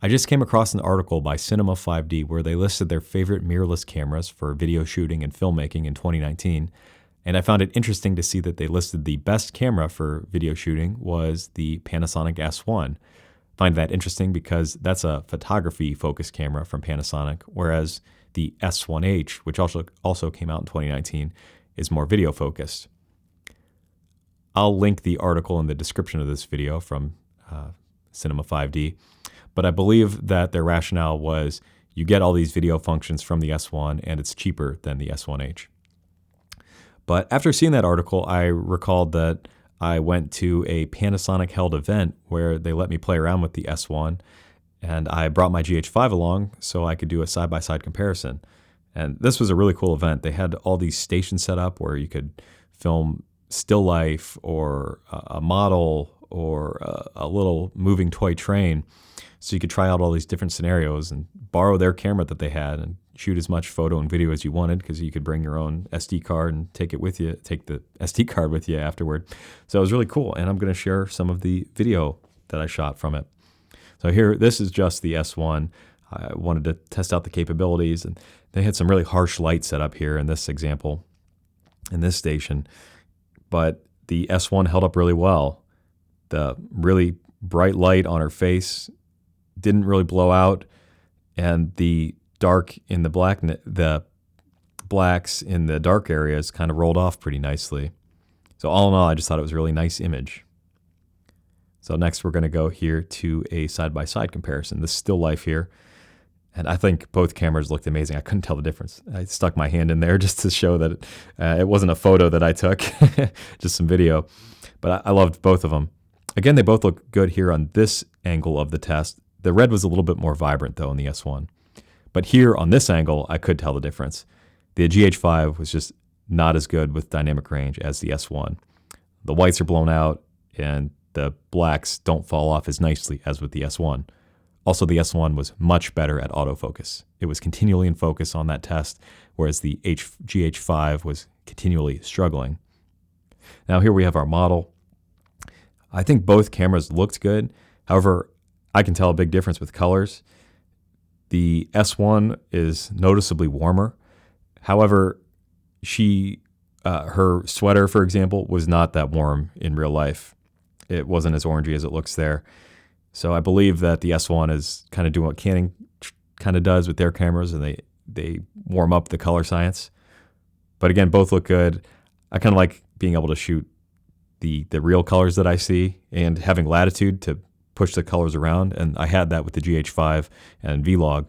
I just came across an article by Cinema 5D where they listed their favorite mirrorless cameras for video shooting and filmmaking in 2019. And I found it interesting to see that they listed the best camera for video shooting was the Panasonic S1. I find that interesting because that's a photography focused camera from Panasonic, whereas the S1H, which also came out in 2019, is more video focused. I'll link the article in the description of this video from Cinema 5D, but I believe that their rationale was you get all these video functions from the S1 and it's cheaper than the S1H. But after seeing that article, I recalled that I went to a Panasonic held event where they let me play around with the S1, and I brought my GH5 along so I could do a side-by-side comparison. And this was a really cool event. They had all these stations set up where you could film still life or a model or a little moving toy train. So you could try out all these different scenarios and borrow their camera that they had and shoot as much photo and video as you wanted, because you could bring your own SD card and take the SD card with you afterward. So it was really cool, and I'm going to share some of the video that I shot from it. So here, this is just the S1. I wanted to test out the capabilities, and they had some really harsh light set up here in this example, in this station. But the S1 held up really well. The really bright light on her face didn't really blow out, and the dark in the blacks in the dark areas kind of rolled off pretty nicely. So all in all, I just thought it was a really nice image. So next we're going to go here to a side-by-side comparison. This still life here, and I think both cameras looked amazing. I couldn't tell the difference. I stuck my hand in there just to show that it wasn't a photo that I took, just some video. But I loved both of them. Again, they both look good here on this angle of the test. The red was a little bit more vibrant though in the S1. But here on this angle, I could tell the difference. The GH5 was just not as good with dynamic range as the S1. The whites are blown out and the blacks don't fall off as nicely as with the S1. Also, the S1 was much better at autofocus. It was continually in focus on that test, whereas the GH5 was continually struggling. Now here we have our model. I think both cameras looked good. However, I can tell a big difference with colors. The S1 is noticeably warmer. However, her sweater, for example, was not that warm in real life. It wasn't as orangey as it looks there. So I believe that the S1 is kind of doing what Canon kind of does with their cameras, and they warm up the color science. But again, both look good. I kind of like being able to shoot the real colors that I see and having latitude to push the colors around, and I had that with the GH5 and Vlog.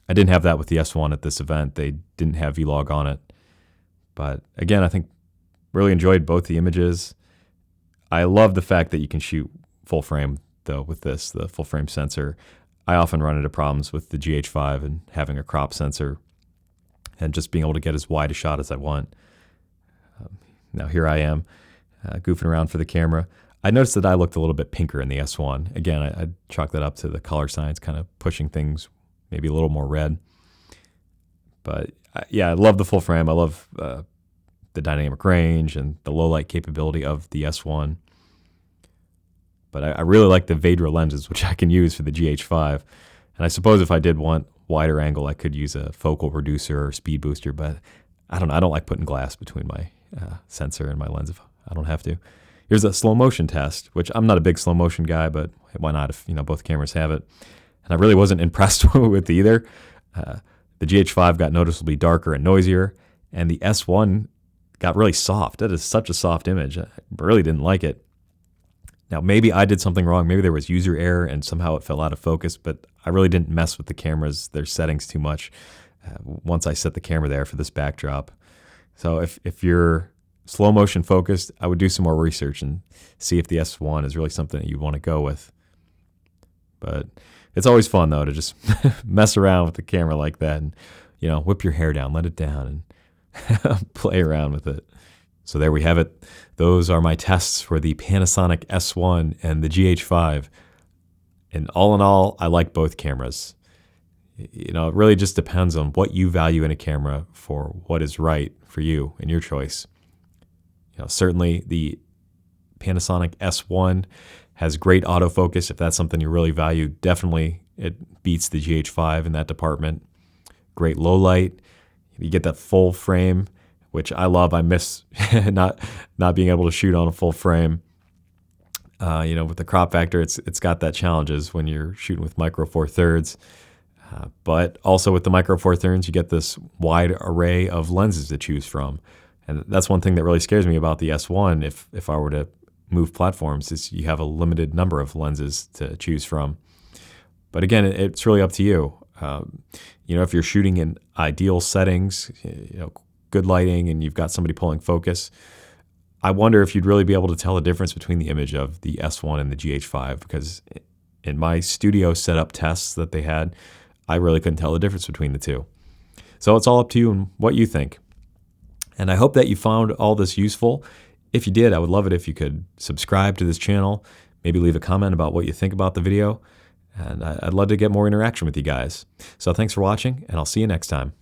I didn't have that with the S1 at this event. They didn't have Vlog on it. But again, I think really enjoyed both the images. I love the fact that you can shoot full frame though with this, the full frame sensor. I often run into problems with the GH5 and having a crop sensor and just being able to get as wide a shot as I want. Now here I am goofing around for the camera. I noticed that I looked a little bit pinker in the S1. Again, I chalk that up to the color science, kind of pushing things maybe a little more red. But yeah, I love the full frame. I love the dynamic range and the low light capability of the S1. But I really like the Vedra lenses, which I can use for the GH5. And I suppose if I did want wider angle, I could use a focal reducer or speed booster. But I don't know. I don't like putting glass between my sensor and my lens if I don't have to. Here's a slow motion test, which I'm not a big slow motion guy, but why not if both cameras have it? And I really wasn't impressed with either. The GH5 got noticeably darker and noisier, and the S1 got really soft. That is such a soft image. I really didn't like it. Now, maybe I did something wrong. Maybe there was user error and somehow it fell out of focus, but I really didn't mess with the cameras, their settings too much once I set the camera there for this backdrop. So if you're slow motion focused, I would do some more research and see if the S1 is really something that you want to go with. But it's always fun though to just mess around with the camera like that and whip your hair down, let it down, and play around with it. So there we have it. Those are my tests for the Panasonic S1 and the GH5. And all in all, I like both cameras. It really just depends on what you value in a camera for what is right for you and your choice. Certainly the Panasonic S1 has great autofocus. If that's something you really value, definitely It beats the GH5 in that department. Great low light. You get that full frame, which I love. I miss not being able to shoot on a full frame. With the crop factor, it's got that challenges when you're shooting with micro four thirds. But also with the micro four thirds, you get this wide array of lenses to choose from. And that's one thing that really scares me about the S1 if I were to move platforms, is you have a limited number of lenses to choose from. But again, it's really up to you. If you're shooting in ideal settings, good lighting, and you've got somebody pulling focus, I wonder if you'd really be able to tell the difference between the image of the S1 and the GH5, because in my studio setup tests that they had, I really couldn't tell the difference between the two. So it's all up to you and what you think. And I hope that you found all this useful. If you did, I would love it if you could subscribe to this channel, maybe leave a comment about what you think about the video, and I'd love to get more interaction with you guys. So thanks for watching, and I'll see you next time.